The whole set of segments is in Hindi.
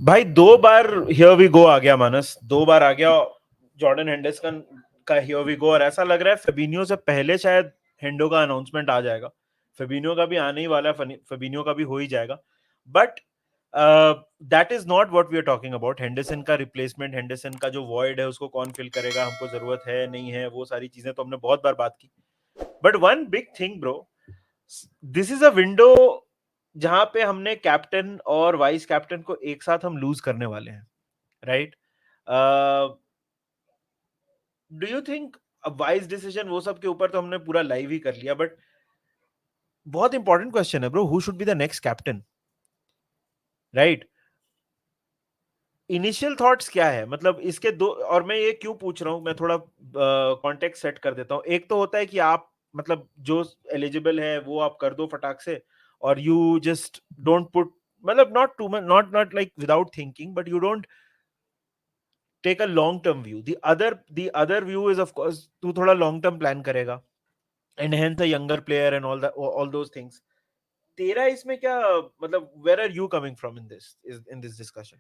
भाई 2 बार हियर वी गो आ गया मानस, 2 बार आ गया जॉर्डन हेंडरसन का हियर वी गो, और ऐसा लग रहा है फेबिनियो से पहले शायद हेंडो का अनाउंसमेंट आ जाएगा। फेबिनियो का भी आने ही वाला है, फेबिनियो का भी हो ही जाएगा, but that is not what we are talking about. Henderson का रिप्लेसमेंट, हेंडरसन का जो वॉइड है उसको कौन फिल करेगा, हमको जरूरत है नहीं है, वो सारी चीजें तो हमने बहुत बार बात की। But one big thing bro, this is a window जहां पे हमने कैप्टन और वाइस कैप्टन को एक साथ हम लूज करने वाले हैं, right? Do you think wise decision, वो सब के ऊपर तो हमने पूरा लाइव ही कर लिया, बट बहुत इंपॉर्टेंट क्वेश्चन है bro, who should be the next captain, right? Initial thoughts क्या है, मतलब इसके दो, और मैं ये क्यों पूछ रहा हूं, मैं थोड़ा कॉन्टेक्स्ट सेट कर देता हूं। एक तो होता है कि आप मतलब जो एलिजिबल है वो आप कर दो फटाक से, और यू जस्ट डोंट पुट, मतलब not too much, not like without thinking, but you don't take a long term view. The other view is of course तू थोड़ा लॉन्ग टर्म प्लान करेगा, enhance a younger player and all those things। तेरा इसमें क्या, मतलब where are you coming from in this discussion?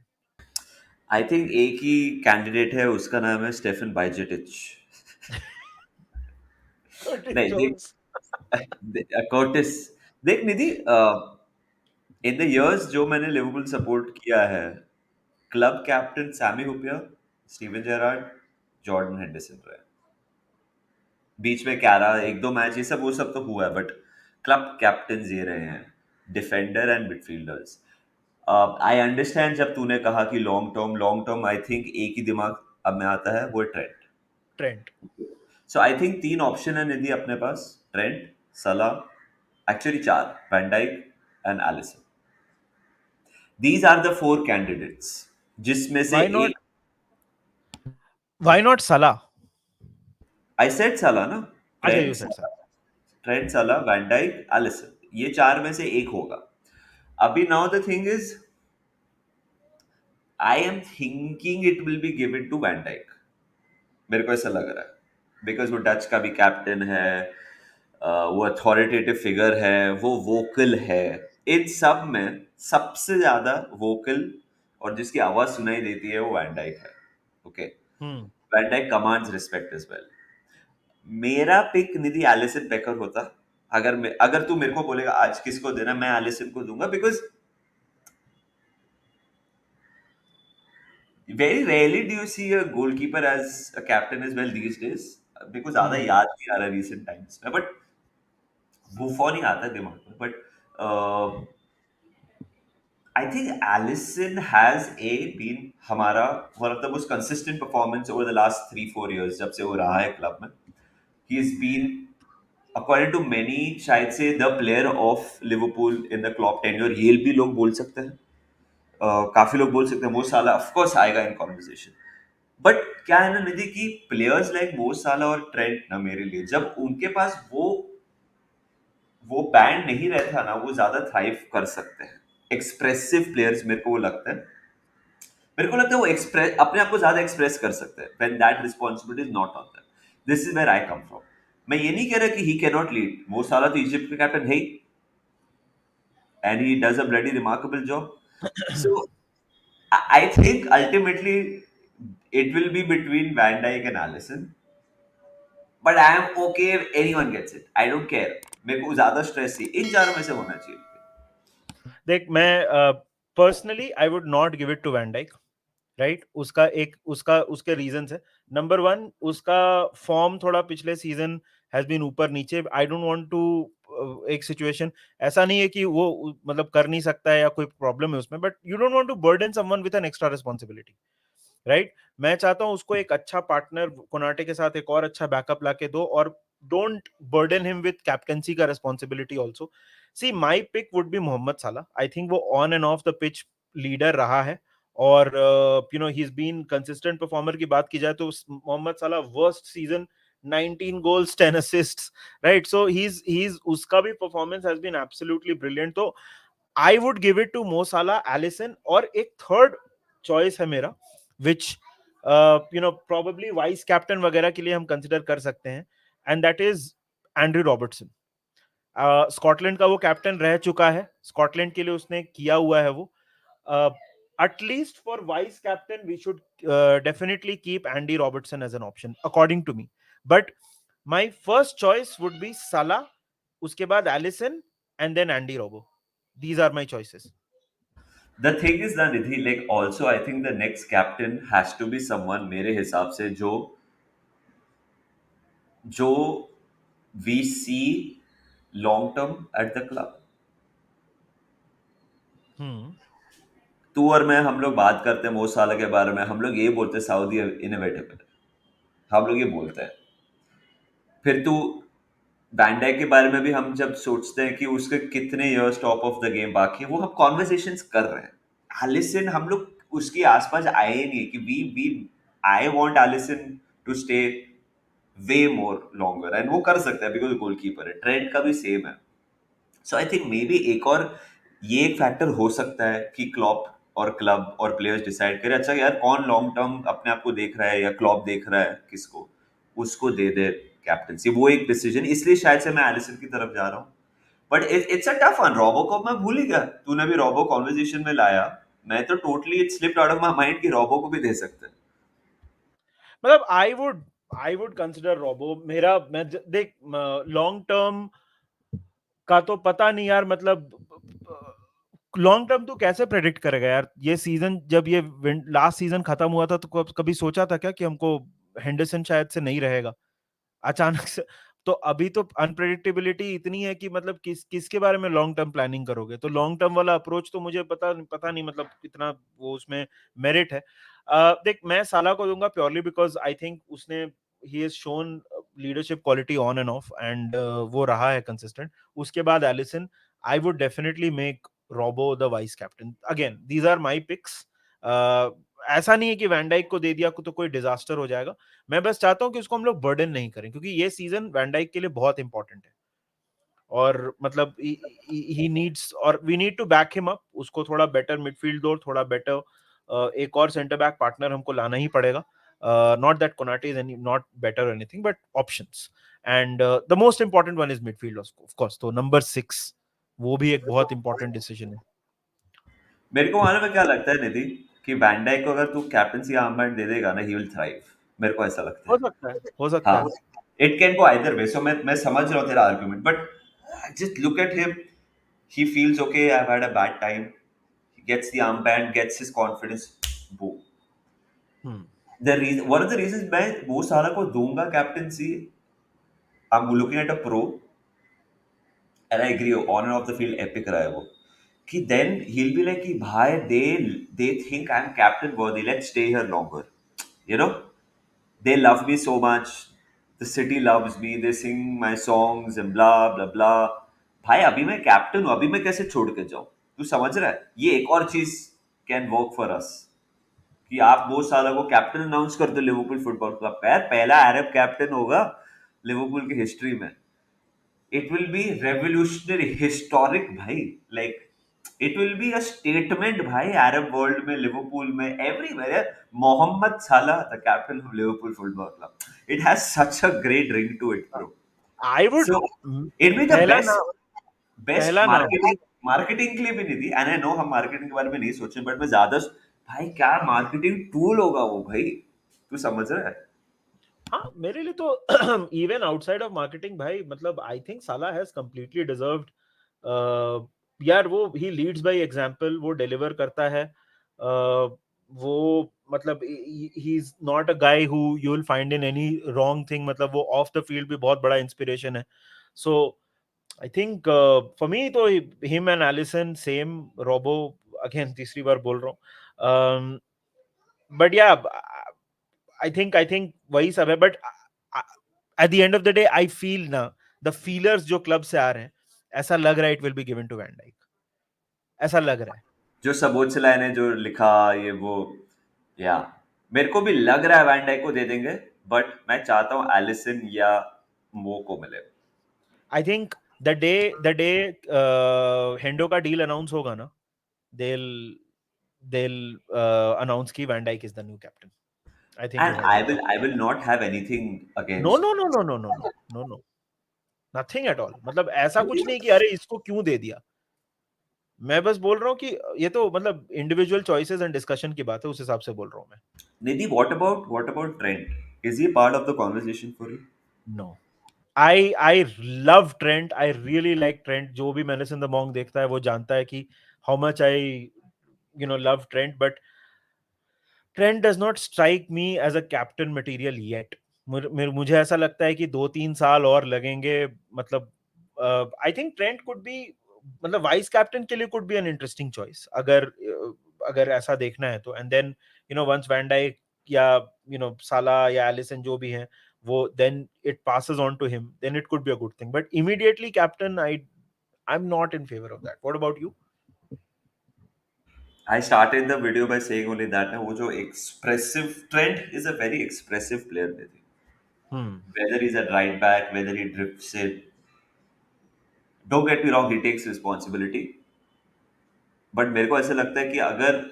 I think एक ही कैंडिडेट है, उसका नाम है स्टेफन बाइजेटिच। Curtis नहीं देख, Jones। कर्टिस, देख निधि, इन द इयर्स जो मैंने लिवरपूल सपोर्ट किया है, club captain Sammy Hyypia, Steven Gerrard, Jordan Henderson रहे। बीच में कैरा एक दो मैच ये सब वो सब तो हुआ है, बट क्लब कैप्टन ये रहे हैं, defender and midfielders. I understand जब तूने कहा कि लॉन्ग टर्म आई थिंक एक ही दिमाग अब में आता है, वो है Trent. Trent. So I think तीन ऑप्शन है निधि अपने पास, ट्रेंट, सलाह, एक्चुअली चार, van Dijk and Alisson. These are the four candidates जिसमें से Why not? एक, Why not Salah? I said Salah ना, अच्छा, you Trent said Salah। Trent Salah van Dijk Alisson, ये चार में से एक होगा। अभी now the thing is, I am thinking it will be given to van Dyke, मेरे को ऐसा लग रहा है, बिकॉज वो डच का भी कैप्टन है, वो अथॉरिटेटिव फिगर है, वो वोकल है, इन सब में सबसे ज्यादा वोकल और जिसकी आवाज सुनाई देती है वो वैन डाइक है। Okay, hmm. Van Dijk commands respect as well. मेरा पिक निधि एलिसन बेकर होता। अगर तू मेरे को बोलेगा आज किसको देना, मैं एलिसन को दूंगा, because very rarely do you see a goalkeeper as a captain as well these days. मेरे को ज्यादा हम्म। याद नहीं आ रहा रिसेंट टाइम्स में, बट बुफॉन ही आता है दिमाग में, but I think Alisson has been हमारा one of the most consistent performance over the last 3-4 years जब से वो रहा है क्लब में। He is been according to many शायद से the player of Liverpool in the Klopp tenure, ये भी लोग बोल सकते हैं। काफी लोग बोल सकते हैं, वो साला ऑफ कोर्स आएगा इन कॉन्वर्सेशन। बट क्या है ना निधि की, प्लेयर्स लाइक मो साला और ट्रेंट ना, मेरे लिए जब उनके पास वो बैंड नहीं रहता ना, वो ज्यादा थ्राइव कर सकते हैं। एक्सप्रेसिव प्लेयर्स मेरे को वो लगता है, मेरे को लगता है वो एक्सप्रेस अपने आप को ज्यादा एक्सप्रेस कर सकते हैं when that responsibility is not on them. This is where I come from. मैं ये नहीं कह रहा कि ही कैन नॉट लीड, मो साला तो इजिप्ट का कैप्टन है and he does a bloody remarkable job. So I think ultimately it will be between Van Dijk and Allison, but I am okay if anyone gets it. I don't care. मेरे को ज्यादा स्ट्रेस ही इन चारों में से होना चाहिए। देख, मैं personally I would not give it to van Dijk, right? उसका उसके रीजंस है। नंबर वन, उसका फॉर्म थोड़ा पिछले सीजन हैज बीन ऊपर नीचे। आई डोंट वांट टू, एक सिचुएशन, ऐसा नहीं है कि वो मतलब कर नहीं सकता है या कोई प्रॉब्लम है उसमें, but you don't want to burden someone with an extra responsibility, right? मैं चाहता हूं उसको एक अच्छा पार्टनर कोनाटे के साथ एक और अच्छा बैकअप लाके दो, और don't burden him with captaincy का responsibility also. See, my pick would be Mohamed Salah. I think वो on and of the pitch leader रहा है, और you know he is been consistent performer की बात की जाए तो Mohamed Salah worst season, 19 goals 10 assists, right? So he is उसका भी performance has been absolutely brilliant. तो I would give it to Mo साला, एलिसन, और एक थर्ड चॉइस है मेरा, which you know probably vice captain वगैरह के लिए हम कंसिडर कर सकते हैं, and that is Andrew Robertson. Scotland का वो कैप्टन रह चुका है, स्कॉटलैंड के लिए उसने किया हुआ है वो। at least for vice captain, we should definitely keep Andy Robertson as an option, according to me. But my first choice would be Salah, uske baad Allison, and then Andy Robo. These are my choices. The thing is that Nidhi, like also I think the next captain has to be someone मेरे हिसाब से जो we see long term at the club. Hmm. तू और मैं हम लोग बात करते हैं मो साला के बारे में, हम लोग ये बोलते हैं सऊदी इनोवेटिव, हम लोग ये बोलते हैं। फिर तू वैन के बारे में भी हम जब सोचते हैं कि उसके कितने years top of the game बाकी है, वो हम कॉन्वर्सेशंस कर रहे हैं। एलिसन हम लोग उसके आसपास आए ही नहीं कि we I want Alisson to stay way more longer, and वो कर सकता है बिकॉज गोलकीपर है। ट्रेंड का भी सेम है। सो आई थिंक मे बी एक और ये एक फैक्टर हो सकता है कि क्लॉप और क्लब और प्लेयर्स डिसाइड करें, अच्छा यार कौन लॉन्ग टर्म अपने आप को देख रहा है या क्लॉप देख रहा है किसको, उसको दे दे कैप्टनसी। वो एक डिसीजन, इसलिए शायद से मैं एलिसन की तरफ जा रहा हूँ। But it's a tough one. Robbo को मैं भूल ही गया, तूने भी रोबो कॉन्वर्जेशन में लाया। मैं तो totally it slipped out of my mind कि रोबो को भी दे सकते हैं। मतलब आई वुड कंसिडर रोबो। मेरा मैं देख, लॉन्ग टर्म का तो पता नहीं यार, मतलब लॉन्ग टर्म तो कैसे प्रेडिक्ट करेगा यार। ये सीजन जब ये लास्ट सीजन खत्म हुआ था तो कभी सोचा था क्या कि हमको हेंडरसन शायद से नहीं रहेगा अचानक से। तो अभी तो अनप्रेडिक्टेबिलिटी इतनी है कि मतलब किसके बारे में लॉन्ग टर्म प्लानिंग करोगे। तो लॉन्ग टर्म वाला अप्रोच तो मुझे पता नहीं मतलब कितना वो उसमें मेरिट है। देख, मैं साला को दूंगा प्योरली बिकॉज आई थिंक उसने he has shown leadership quality on and off, and वो रहा है कंसिस्टेंट। उसके बाद Alisson. I would definitely make Robbo the vice captain. Again these are my picks. ऐसा नहीं है कि वैंडाइक को दे दिया तो कोई डिजास्टर हो जाएगा। मैं बस चाहता हूं कि उसको हम लोग बर्डन नहीं करें, क्योंकि ये सीजन वैंडाइक के लिए बहुत इंपॉर्टेंट है। और मतलब ही नीड्स, और we need to back him up. उसको थोड़ा बेटर मिडफील्ड और थोड़ा बेटर एक और सेंटर बैक पार्टनर हमको लाना ही पड़ेगा। Not that Konate is any not better anything, but options. And the most important one is midfield of course. तो नंबर 6 वो भी एक बहुत इंपॉर्टेंट डिसीजन है। मेरे को मालूम है क्या लगता है निधि, कि वैन को अगर तू कैप्टनसी आर्मबैंड दे देगा ना, ही विल थ्राइव। मेरे को ऐसा लगता हो है। सकता है, हो सकता हाँ, है। It can go either way. So मैं समझ रहा हूँ तेरा argument, but just look at him. He feels okay, I have had a bad time, he gets the armband, gets his confidence, boom. Hmm. The reason, one of the reasons मैं वो साला को दूंगा captaincy, I'm looking at a pro, and I agree on and off the field epic रहा है वो, कि then he'll be like कि भाई they think I'm captain worthy, let's stay here longer, you know, they love me so much, the city loves me, they sing my songs and blah blah blah। भाई अभी मैं कैप्टन हूँ, अभी मैं कैसे छोड़ के जाऊँ? तू समझ रहा है? ये एक और चीज कैन वर्क फॉर अस, कि आप वो साला को कैप्टन अनाउंस कर दो लिवरपूल फुटबॉल क्लब का। यार पहला अरब कैप्टन होगा लिवरपूल की हिस्ट्री में। It will be revolutionary, historic भाई। Like it will be a statement भाई, अरब वर्ल्ड में, लिवरपूल में, everywhere. Mohamed Salah the captain of Liverpool football club, it has such a great ring to it bro. I would so it be the पहला बेस्ट नाम, बेस्ट पहला नाम। मार्केटिंग, मार्केटिंग के लिए भी नहीं थी। एंड आई नो हम मार्केटिंग के बारे में नहीं सोचे, बट मैं ज्यादा भाई क्या मार्केटिंग टूल होगा वो भाई, तू समझ रहा है? हाँ, मेरे लिए तो इवन आउटसाइड ऑफ मार्केटिंग भाई, मतलब आई थिंक साला हैज कंप्लीटली डिजर्व्ड। यार वो ही लीड्स बाय एग्जांपल, वो डिलीवर करता है। वो मतलब he is not a guy who you will find in any wrong thing. मतलब वो ऑफ द फील्ड भी बहुत बड़ा इंस्पिरेशन है। सो आई थिंक फॉर मी तो him and Alisson same. Robbo again तीसरी बार बोल रहा हूँ। बट या आई थिंक वही सब है। But at the end of the day I feel ना, द फीलर्स जो क्लब से आ रहे हैं, ऐसा लग रहा है it will be given to van Dijk. ऐसा लग रहा है। जो सबोचला ने जो लिखा ये वो, या मेरे को भी लग रहा है वैन डाइक को दे देंगे, बट मैं चाहता हूँ एलिसन या मो को मिले। आई थिंक द डे हेंडो का डील अनाउंस होगा ना, they'll they'll announce ki Van Dijk is the new captain. I think and you're right about I will not have anything that. No, against. no, no, no, no, no, no, no, no, nothing at all. मतलब ऐसा कुछ नहीं कि अरे इसको क्यों दे दिया। मैं बस बोल रहा हूँ कि ये तो मतलब इंडिविजुअल चॉइसेस एंड डिस्कशन की बात है, उस हिसाब से बोल रहा हूँ मैं। Nidhi, what about Trent? Is he part of the conversation for you? No, I love Trent, I really like Trent. जो भी मैंने इन द मॉन्ग देखता है वो जानता है कि how much I love Trent, but Trent does not strike me as a captain material yet. मुझे ऐसा लगता है कि 2-3 साल और लगेंगे। मतलब I think Trent could be, मतलब वाइस कैप्टन के लिए could be an interesting choice, अगर ऐसा देखना है तो। And then once van Dijk या साला या एलिसन जो भी हैं, वो then it passes on to him, then it could be a good thing, but immediately captain, I'm not in favor of that. What about you? I started the video by saying only that वो जो expressive Trent is a very expressive player, Nidhi. Hmm. Whether he's at right back, whether he drifts in. Don't get me wrong, he takes responsibility. But मेरे को ऐसा लगता है कि अगर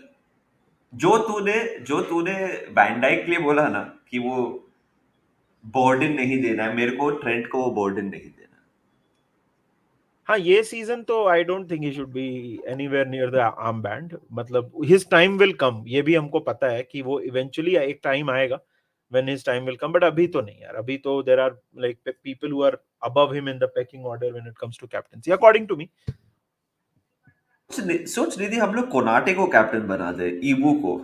जो तूने जो तूने वैन डाइक के लिए बोला ना कि वो बोर्डन नहीं देना है, मेरे को ट्रेंट को वो बोर्डन नहीं देना। हाँ, ये सीजन तो I don't think he should be anywhere near the arm band. मतलब हिज टाइम विल कम, ये भी हमको पता है कि वो इवेंचुअली एक टाइम आएगा when his time will come, but अभी तो नहीं यार। अभी तो there are like people who are above him in the pecking order when it comes to captaincy, according to me. सोच रही थी हम लोग कोनाटे को कैप्टन बना दे, ईबू को।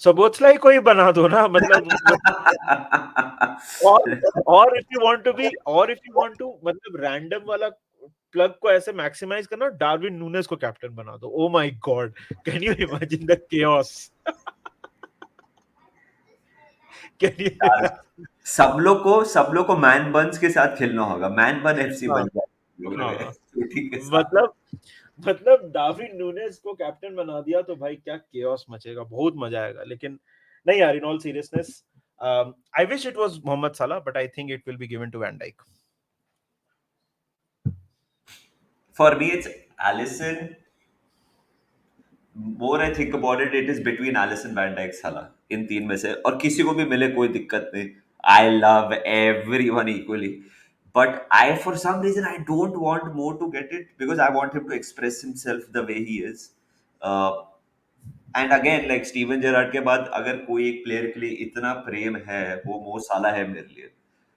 सबोतस्लाई को ही बना दो ना, मतलब। और इफ यू वांट टू मतलब रैंडम वाला प्लग को ऐसे मैक्सिमाइज करना, डार्विन नूनेस को कैप्टन बना दो। Oh my God, can you imagine the chaos? Can you यार, इमेजिन? सब लोग को मैन बन्स के साथ खेलना होगा, मैन बन एफसी हाँ, बन जाए लोग हाँ। छुट्टी के साथ। मतलब मतलब डार्विन नूनेस को कैप्टन बना दिया तो भाई क्या केओस मचेगा, बहुत मजा आएगा। लेकिन नहीं यार, in all seriousness, I wish it was Mohamed Salah, but I think it will be given to van Dijk. For me it's Alisson. More I think about it, it is between Alisson Van Dijk Salah, in तीन में से, और किसी को भी मिले कोई दिक्कत नहीं। I love everyone equally, but I for some reason I don't want more to get it because I want him to express himself the way he is. And again like Steven Gerrard के बाद अगर कोई एक प्लेयर के लिए इतना प्रेम है, वो मो साला है मेरे लिए।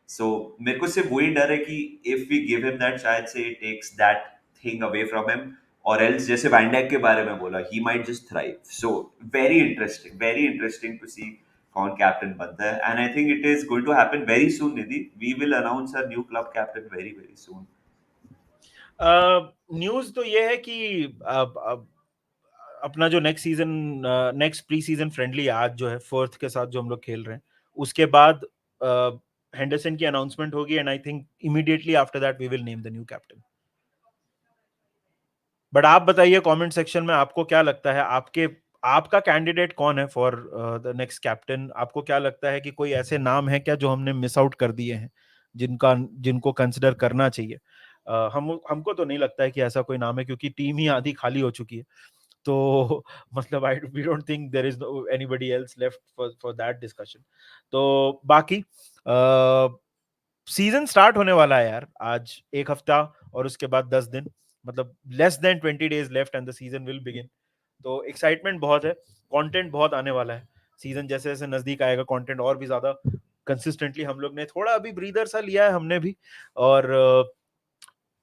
सो मेरे को सिर्फ वही डर है कि if we give him that, शायद से it takes that thing away from him, और एल्स जैसे वैन डाइक के बारे में बोला, he might just thrive. So very interesting to see कौन कैप्टन बनता है, and I think it is going to happen very soon Nidhi. We will announce a new club captain very very soon. News तो ये है कि अपना जो नेक्स्ट प्री सीजन फ्रेंडली आज जो है फोर्थ के साथ जो हम लोग खेल रहे हैं, उसके बाद हेंडरसन की अनाउंसमेंट होगी, and I think immediately after that we will name the new captain. But आप बताइए कमेंट सेक्शन में, आपको क्या लगता है, आपका कैंडिडेट कौन है फॉर द नेक्स्ट कैप्टन? आपको क्या लगता है कि कोई ऐसे नाम है क्या जो हमने मिस आउट कर दिए हैं, जिनको कंसिडर करना चाहिए? हमको तो नहीं लगता है कि ऐसा कोई नाम है, क्योंकि टीम ही आधी खाली हो चुकी है। तो मतलब I we don't think there is anybody else left for that discussion. तो बाकी सीजन स्टार्ट होने वाला है यार, आज एक हफ्ता और उसके बाद 10 दिन, मतलब less than 20 days left and the season will begin. तो एक्साइटमेंट बहुत है, कंटेंट बहुत आने वाला है। सीजन जैसे जैसे नजदीक आएगा, कंटेंट और भी ज्यादा कंसिस्टेंटली हम लोग ने थोड़ा अभी ब्रीदर सा लिया है हमने भी, और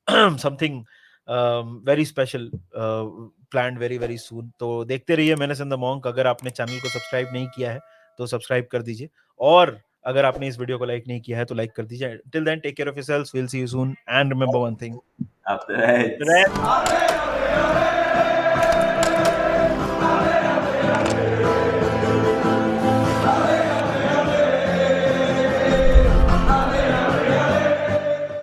something very special plan very very सून। तो देखते रहिए मेनेस इन द मॉन्क। अगर आपने चैनल को सब्सक्राइब नहीं किया है तो सब्सक्राइब कर दीजिए, और अगर आपने इस वीडियो को लाइक नहीं किया है तो लाइक कर दीजिए। Till then, take care of yourselves, will see you soon, and remember one thing, After